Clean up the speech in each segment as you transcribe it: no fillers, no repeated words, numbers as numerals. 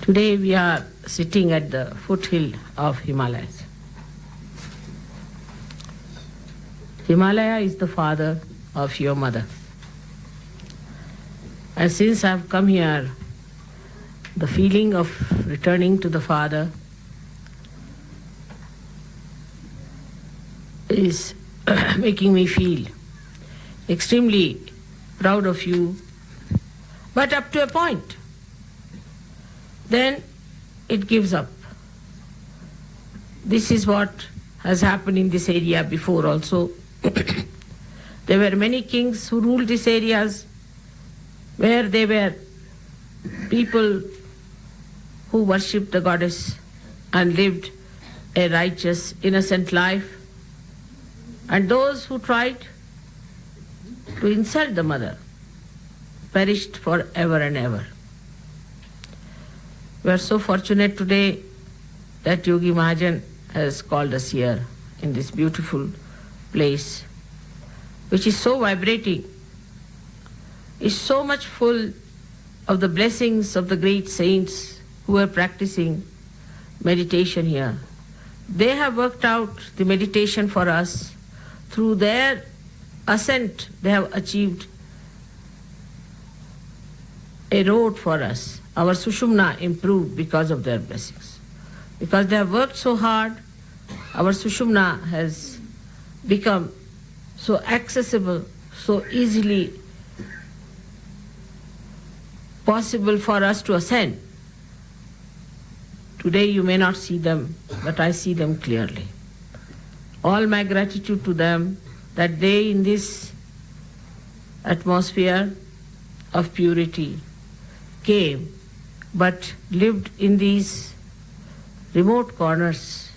Today we are sitting at the foothill of Himalayas. Himalaya is the father of your mother. And since I have come here, the feeling of returning to the father is making me feel extremely proud of you, but up to a point. Then it gives up. This is what has happened in this area before also. There were many kings who ruled these areas where they were people who worshipped the goddess and lived a righteous, innocent life. And those who tried to insult the mother perished forever and ever. We are so fortunate today that Yogi Mahajan has called us here in this beautiful place, which is so vibrating, is so much full of the blessings of the great saints who are practicing meditation here. They have worked out the meditation for us. Through their ascent, they have achieved a road for us. Our Sushumna improved because of their blessings. Because they have worked so hard, our Sushumna has become so accessible, so easily possible for us to ascend. Today you may not see them, but I see them clearly. All my gratitude to them that they, in this atmosphere of purity, came but lived in these remote corners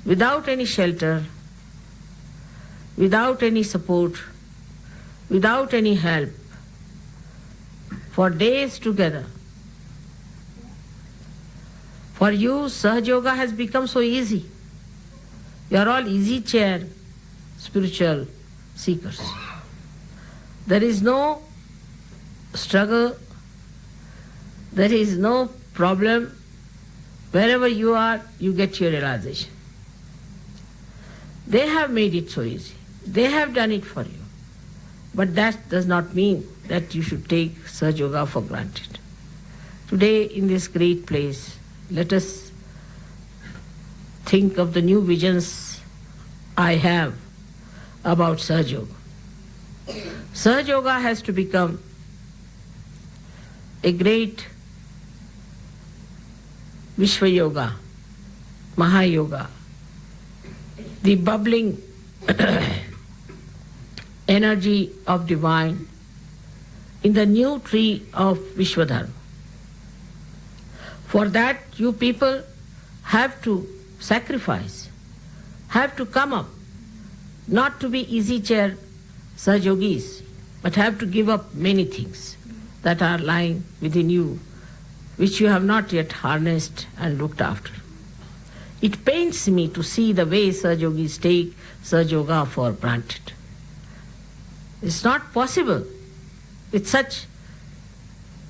without any shelter, without any support, without any help, for days together. For you, Sahaj Yoga has become so easy. You are all easy chair spiritual seekers. There is no struggle, there is no problem. Wherever you are, you get your realization. They have made it so easy. They have done it for you. But that does not mean that you should take Sahaj Yoga for granted. Today, in this great place, let us think of the new visions I have about Sahaj Yoga. Sahaj Yoga has to become a great Vishwa Yoga, Maha Yoga, the bubbling energy of divine in the new tree of Vishwadharma. For that, you people have to sacrifice, have to come up, not to be easy chair Sahaj Yogis, but have to give up many things that are lying within you, which you have not yet harnessed and looked after. It pains me to see the way Sahaj Yogis take Sahaj Yoga for granted. It's not possible. With such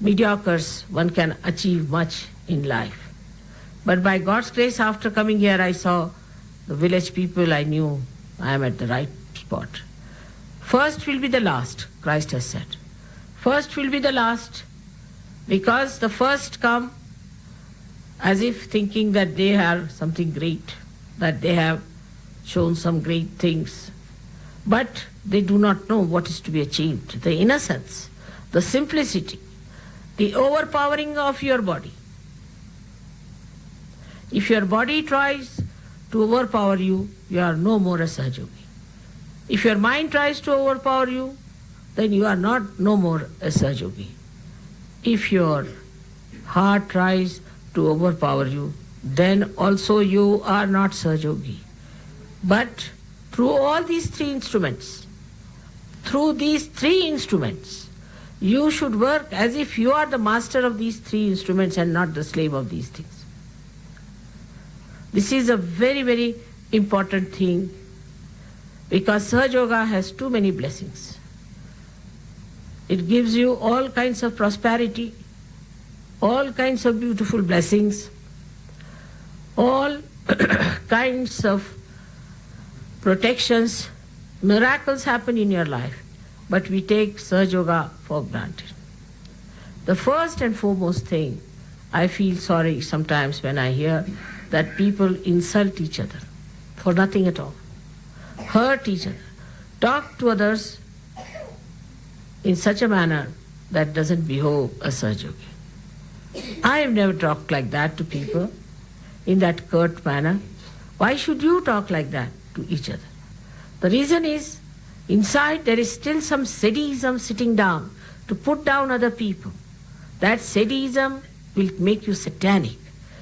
mediocres, one can achieve much in life. But by God's grace, after coming here, I saw the village people. I knew I am at the right spot. First will be the last, Christ has said. First will be the last, because the first come as if thinking that they are something great, that they have shown some great things. But they do not know what is to be achieved. The innocence, the simplicity, the overpowering of your body. If your body tries to overpower you, you are no more a Sahaj Yogi. If your mind tries to overpower you, then you are no more a Sahaj Yogi. If your heart tries to overpower you, then also you are not Sahaj Yogi. But through all these three instruments, you should work as if you are the master of these three instruments and not the slave of these things. This is a very, very important thing, because Sahaj Yoga has too many blessings. It gives you all kinds of prosperity. all kinds of beautiful blessings, all kinds of protections, miracles happen in your life, but we take Sahaj Yoga for granted. The first and foremost thing, I feel sorry sometimes when I hear that people insult each other for nothing at all, hurt each other, talk to others in such a manner that doesn't behove a Sahaj Yogi. I have never talked like that to people in that curt manner. Why should you talk like that to each other? The reason is, inside there is still some sadism sitting down to put down other people. That sadism will make you satanic.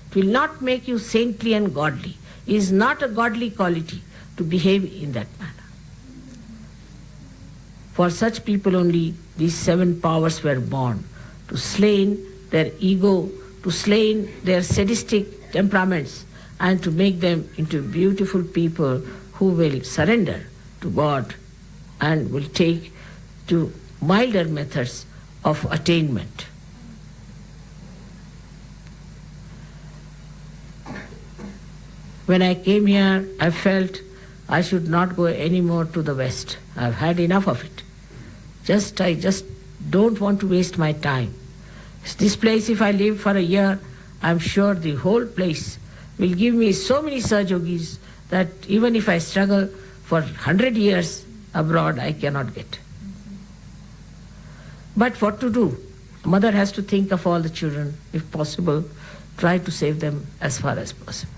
It will not make you saintly and godly. It is not a godly quality to behave in that manner. For such people only these 7 powers were born, to slay their ego, to slay their sadistic temperaments, and to make them into beautiful people who will surrender to God and will take to milder methods of attainment. When I came here, I felt I should not go anymore to the West. I've had enough of it. I just don't want to waste my time. This place, if I live for a year, I'm sure the whole place will give me so many Sahaj Yogis that even if I struggle for 100 years abroad, I cannot get. But what to do? Mother has to think of all the children. If possible, try to save them as far as possible.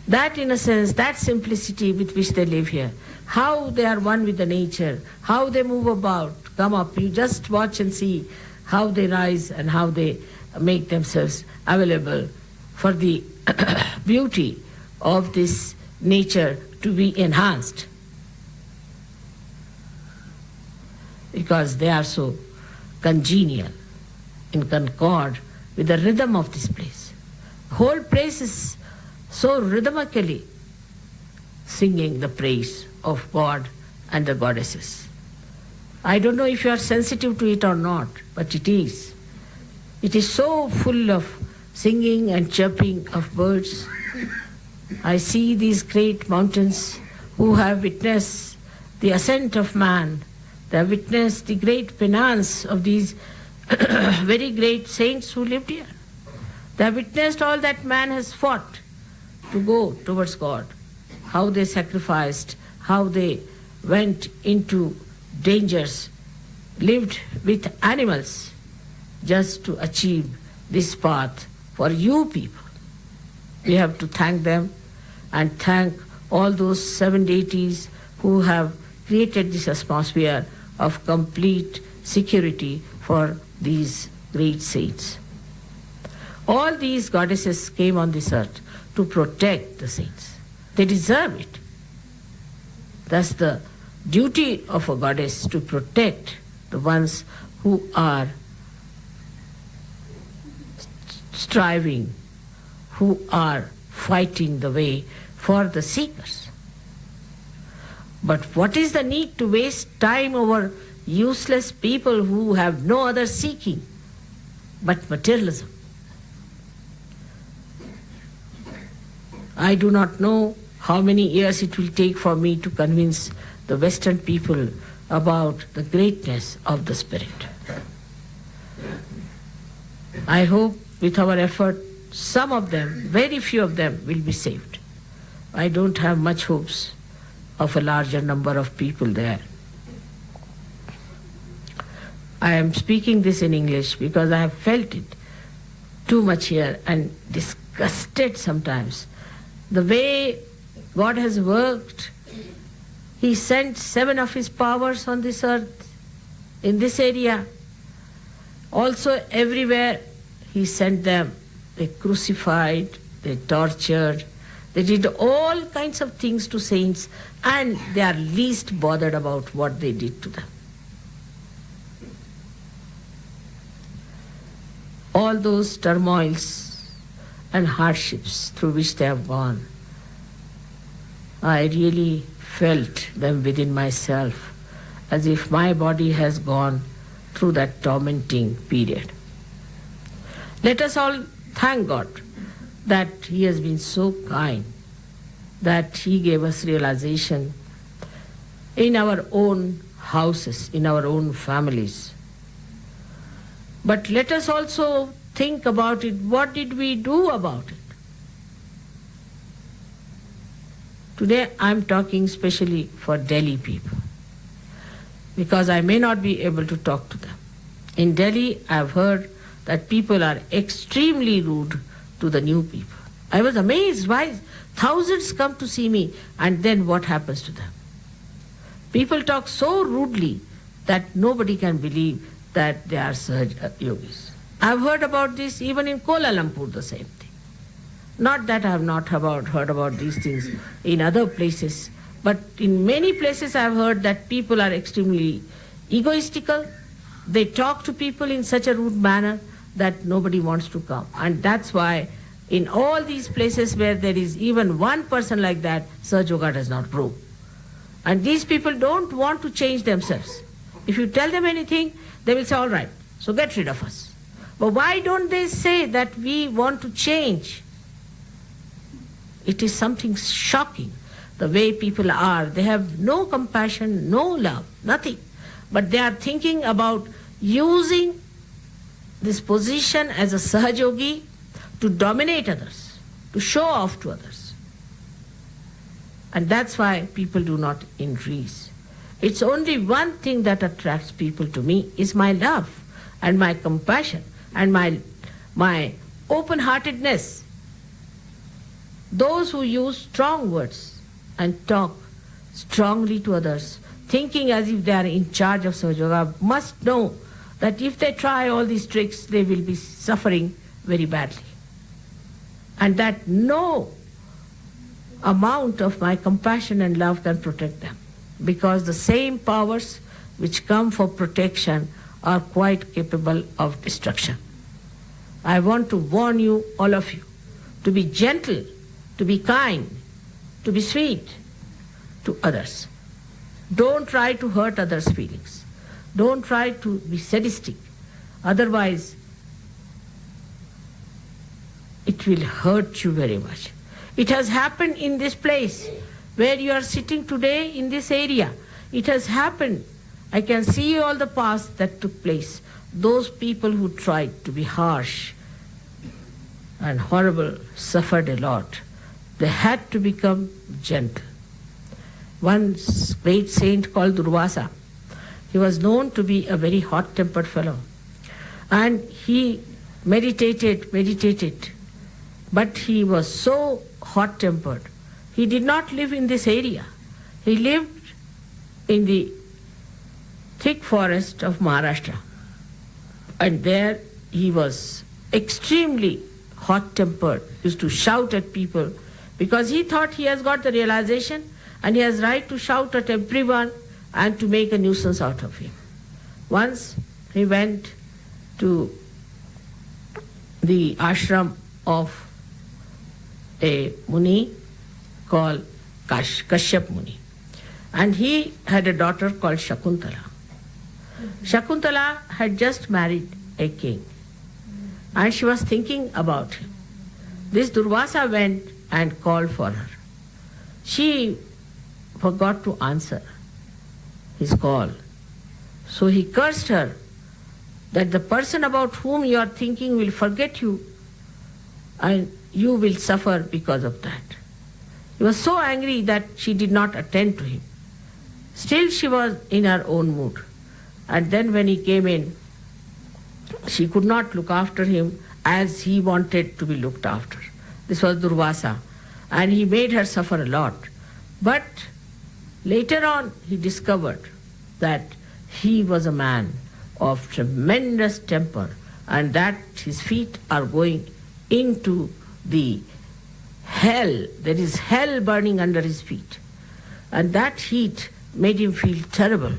That innocence, that simplicity with which they live here, how they are one with the nature, how they move about, come up, you just watch and see how they rise and how they make themselves available for the beauty of this nature to be enhanced. Because they are so congenial, in concord with the rhythm of this place. The whole place is so rhythmically singing the praise of God and the goddesses. I don't know if you are sensitive to it or not, but it is. It is so full of singing and chirping of birds. I see these great mountains who have witnessed the ascent of man. They have witnessed the great penance of these very great saints who lived here. They have witnessed all that man has fought to go towards God, how they sacrificed, how they went into dangers, lived with animals just to achieve this path for you people. We have to thank them and thank all those 7 deities who have created this atmosphere of complete security for these great saints. All these goddesses came on this earth to protect the saints. They deserve it. That's the duty of a goddess, to protect the ones who are striving, who are fighting the way for the seekers. But what is the need to waste time over useless people who have no other seeking but materialism? I do not know how many years it will take for me to convince the Western people about the greatness of the Spirit. I hope with our effort, some of them, very few of them, will be saved. I don't have much hopes of a larger number of people there. I am speaking this in English because I have felt it too much here and disgusted sometimes. The way God has worked, He sent 7 of His powers on this earth, in this area. Also everywhere He sent them. They crucified, they tortured, they did all kinds of things to saints, and they are least bothered about what they did to them. All those turmoils and hardships through which they have gone, I really felt them within myself, as if my body has gone through that tormenting period. Let us all thank God that He has been so kind, that He gave us realization in our own houses, in our own families. But let us also think about it. What did we do about it? Today I am talking especially for Delhi people, because I may not be able to talk to them. In Delhi, I have heard that people are extremely rude to the new people. I was amazed why thousands come to see me, and then what happens to them? People talk so rudely that nobody can believe that they are Sahaj yogis. I have heard about this even in Kuala Lumpur, the same thing. Not that I have not heard about these things in other places, but in many places I have heard that people are extremely egoistical. They talk to people in such a rude manner that nobody wants to come. And that's why in all these places where there is even one person like that, Sahaj Yoga does not grow. And these people don't want to change themselves. If you tell them anything, they will say, all right, so get rid of us. But why don't they say that we want to change? It is something shocking, the way people are. They have no compassion, no love, nothing. But they are thinking about using this position as a Sahaj Yogi to dominate others, to show off to others. And that's why people do not increase. It's only one thing that attracts people to me is my love and my compassion and my open-heartedness. Those who use strong words and talk strongly to others, thinking as if they are in charge of Sahaj Yoga, must know that if they try all these tricks, they will be suffering very badly. And that no amount of my compassion and love can protect them, because the same powers which come for protection are quite capable of destruction. I want to warn you, all of you, to be gentle, to be kind, to be sweet to others. Don't try to hurt others' feelings. Don't try to be sadistic. Otherwise, it will hurt you very much. It has happened in this place where you are sitting today, in this area. It has happened. I can see all the past that took place. Those people who tried to be harsh and horrible suffered a lot. They had to become gentle. One great saint called Durvasa, he was known to be a very hot-tempered fellow. And he meditated, but he was so hot-tempered. He did not live in this area. He lived in the thick forest of Maharashtra. And there he was extremely hot-tempered, used to shout at people, because he thought he has got the realization and he has right to shout at everyone and to make a nuisance out of him. Once he went to the ashram of a Muni called Kashyap Muni, and he had a daughter called Shakuntala. Shakuntala had just married a king, and she was thinking about him. This Durvasa went and called for her. She forgot to answer his call. So he cursed her that the person about whom you are thinking will forget you and you will suffer because of that. He was so angry that she did not attend to him. Still she was in her own mood. And then when he came in, she could not look after him as he wanted to be looked after. This was Durvasa. And he made her suffer a lot. But later on he discovered that he was a man of tremendous temper and that his feet are going into the hell. There is hell burning under his feet. And that heat made him feel terrible.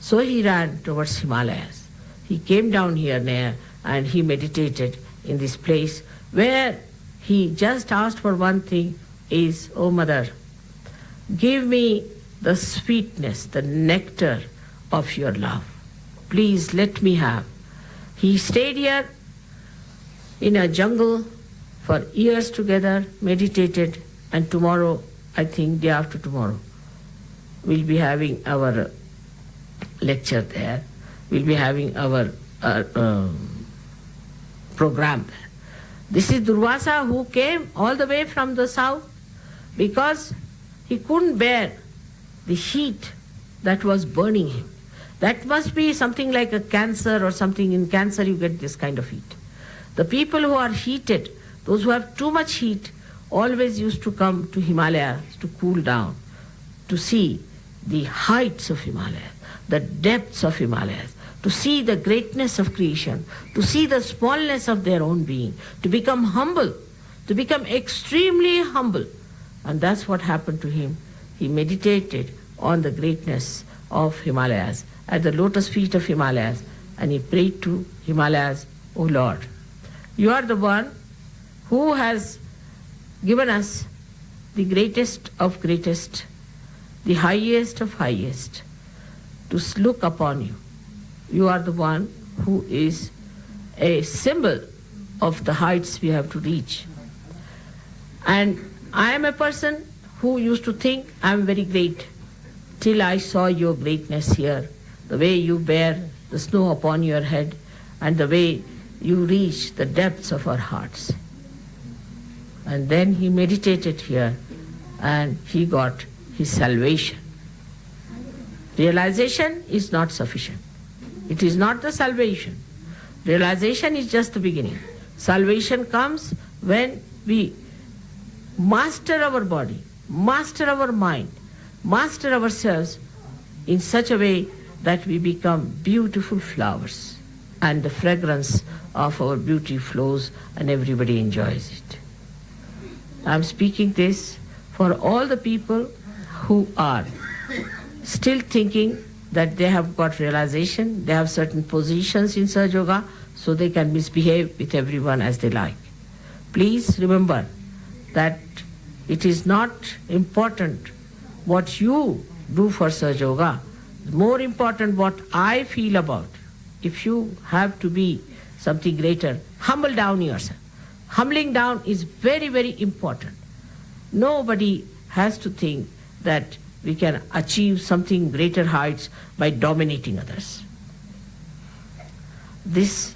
So he ran towards Himalayas. He came down here near and he meditated in this place where he just asked for one thing is, "Oh Mother, give me the sweetness, the nectar of your love. Please let me have." He stayed here in a jungle for years together, meditated, and tomorrow, I think day after tomorrow, we'll be having our lecture there. We'll be having our program there. This is Durvasa who came all the way from the south because he couldn't bear the heat that was burning him. That must be something like a cancer or something. In cancer you get this kind of heat. The people who are heated, those who have too much heat, always used to come to Himalayas to cool down, to see the heights of Himalayas, the depths of Himalayas, to see the greatness of creation, to see the smallness of their own being, to become humble, to become extremely humble. And that's what happened to him. He meditated on the greatness of Himalayas, at the lotus feet of Himalayas, and he prayed to Himalayas, "O Lord, you are the one who has given us the greatest of greatest, the highest of highest, to look upon you. You are the one who is a symbol of the heights we have to reach. And I am a person who used to think I am very great till I saw your greatness here, the way you bear the snow upon your head and the way you reach the depths of our hearts." And then he meditated here and he got his salvation. Realization is not sufficient. It is not the salvation. Realization is just the beginning. Salvation comes when we master our body, master our mind, master ourselves in such a way that we become beautiful flowers and the fragrance of our beauty flows and everybody enjoys it. I'm speaking this for all the people who are still thinking that they have got realization, they have certain positions in Sahaja Yoga, so they can misbehave with everyone as they like. Please remember that it is not important what you do for Sahaja Yoga, more important what I feel about. If you have to be something greater, humble down yourself. Humbling down is very, very important. Nobody has to think that we can achieve something greater heights by dominating others. This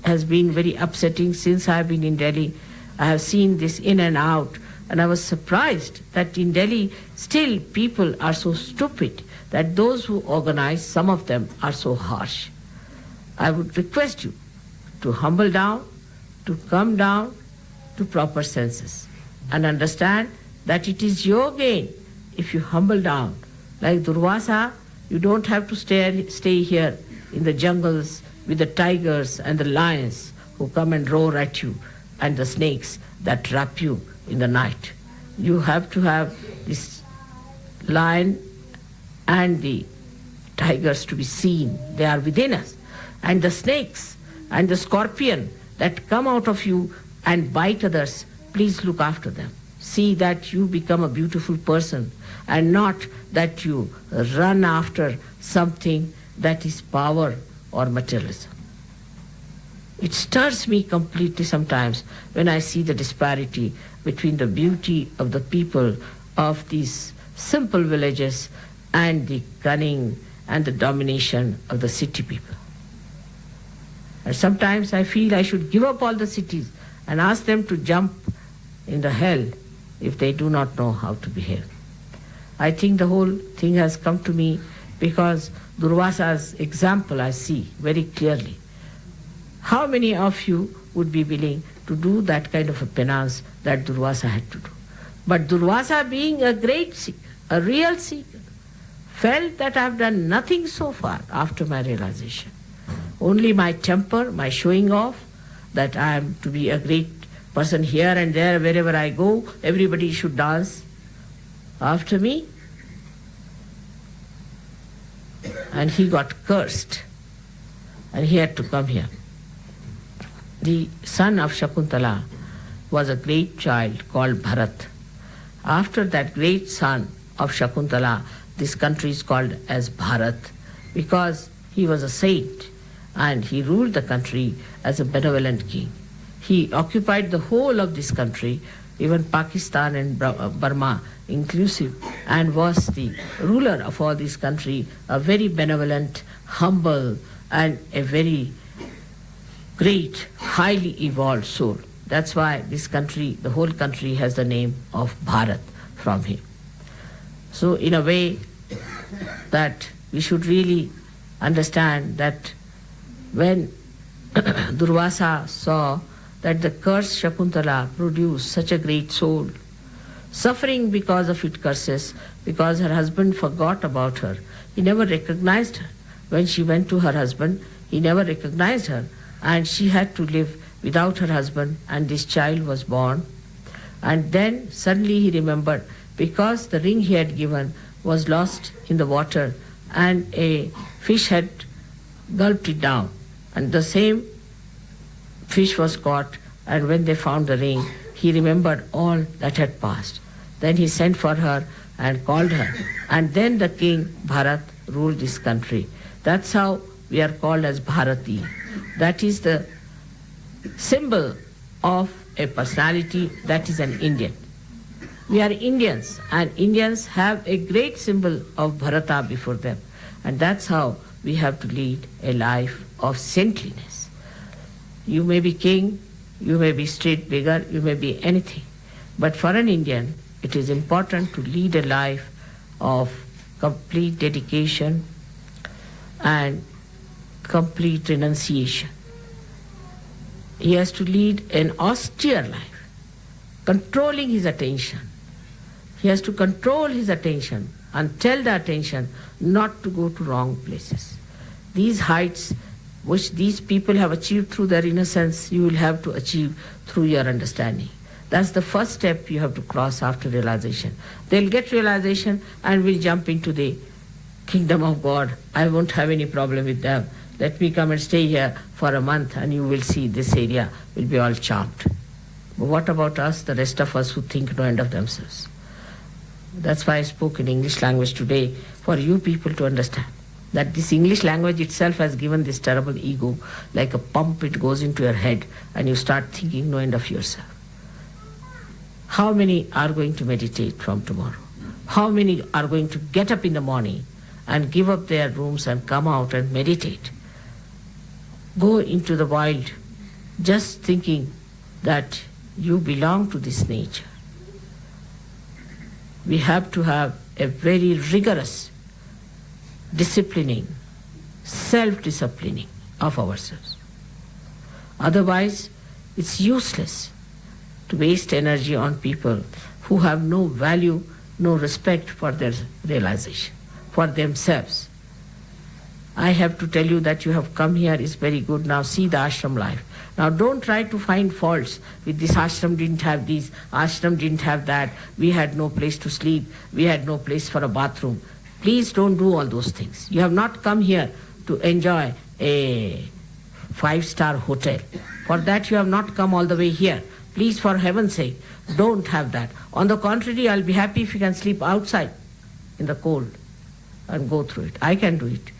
has been very upsetting since I have been in Delhi. I have seen this in and out, and I was surprised that in Delhi still people are so stupid that those who organize, some of them are so harsh. I would request you to humble down, to come down to proper senses and understand that it is your gain if you humble down. Like Durvasa, you don't have to stay here in the jungles with the tigers and the lions who come and roar at you and the snakes that trap you in the night. You have to have this lion and the tigers to be seen. They are within us. And the snakes and the scorpion that come out of you and bite others, please look after them. See that you become a beautiful person and not that you run after something that is power or materialism. It stirs me completely sometimes when I see the disparity between the beauty of the people of these simple villages and the cunning and the domination of the city people. And sometimes I feel I should give up all the cities and ask them to jump in the hell if they do not know how to behave. I think the whole thing has come to me because Durvasa's example I see very clearly. How many of you would be willing to do that kind of a penance that Durvasa had to do? But Durvasa, being a great seeker, a real seeker, felt that I have done nothing so far after my realization. Only my temper, my showing off, that I am to be a great person here and there, wherever I go, everybody should dance after me. And he got cursed and he had to come here. The son of Shakuntala was a great child called Bharat. After that great son of Shakuntala, this country is called as Bharat because he was a saint and he ruled the country as a benevolent king. He occupied the whole of this country, even Pakistan and Burma inclusive, and was the ruler of all this country, a very benevolent, humble, and a very great, highly evolved soul. That's why this country, the whole country, has the name of Bharat from him. So in a way that we should really understand that when Durvasa saw that the cursed Shakuntala produced such a great soul, suffering because of its curses, because her husband forgot about her. He never recognized her. When she went to her husband, he never recognized her, and she had to live without her husband, and this child was born. And then suddenly he remembered, because the ring he had given was lost in the water, and a fish had gulped it down, and the same fish was caught, and when they found the ring, he remembered all that had passed. Then he sent for her and called her, and then the king Bharat ruled this country. That's how we are called as Bharati. That is the symbol of a personality that is an Indian. We are Indians, and Indians have a great symbol of Bharata before them, and that's how we have to lead a life of saintliness. You may be king, you may be street beggar, you may be anything, but for an Indian, it is important to lead a life of complete dedication and complete renunciation. He has to lead an austere life, controlling his attention. He has to control his attention and tell the attention not to go to wrong places. These heights which these people have achieved through their innocence, you will have to achieve through your understanding. That's the first step you have to cross after realization. They'll get realization and will jump into the kingdom of God. I won't have any problem with them. Let me come and stay here for a month, and you will see this area will be all charmed. But what about us, the rest of us who think no end of themselves? That's why I spoke in English language today, for you people to understand that this English language itself has given this terrible ego, like a pump, it goes into your head and you start thinking no end of yourself. How many are going to meditate from tomorrow? How many are going to get up in the morning and give up their rooms and come out and meditate? Go into the wild just thinking that you belong to this nature. We have to have a very rigorous disciplining, self-disciplining of ourselves. Otherwise, it's useless to waste energy on people who have no value, no respect for their realization, for themselves. I have to tell you that you have come here is very good. Now see the ashram life. Now don't try to find faults with this ashram didn't have this, ashram didn't have that, we had no place to sleep, we had no place for a bathroom. Please don't do all those things. You have not come here to enjoy a 5-star hotel. For that you have not come all the way here. Please, for heaven's sake, don't have that. On the contrary, I'll be happy if you can sleep outside in the cold and go through it. I can do it.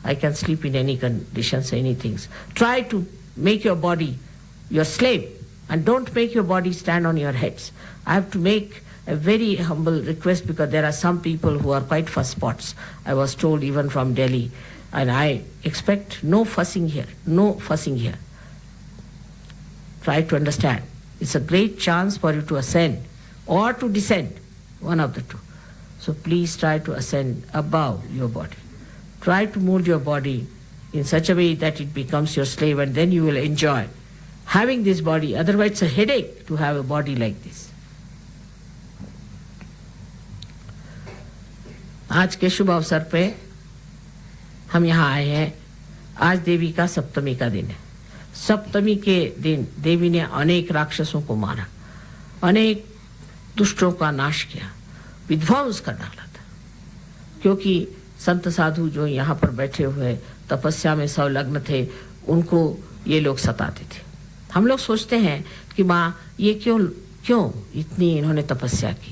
I can sleep in any conditions, any things. Try to make your body your slave, and don't make your body stand on your heads. I have to make a very humble request, because there are some people who are quite fuss spots. I was told even from Delhi, and I expect no fussing here, no fussing here. Try to understand. It's a great chance for you to ascend or to descend, one of the two. So please try to ascend above your body. Try to mold your body in such a way that it becomes your slave, and then you will enjoy having this body. Otherwise it's a headache to have a body like this. आज के शुभ अवसर पे हम यहाँ आए हैं। आज देवी का सप्तमी का दिन है। सप्तमी के दिन देवी ने अनेक राक्षसों को मारा, अनेक दुष्टों का नाश किया, विध्वंस कर डाला था, क्योंकि संत साधु जो यहाँ पर बैठे हुए तपस्या में संलग्न थे, उनको ये लोग सताते थे। हम लोग सोचते हैं कि माँ ये क्यों इतनी इन्होंने तपस्या की।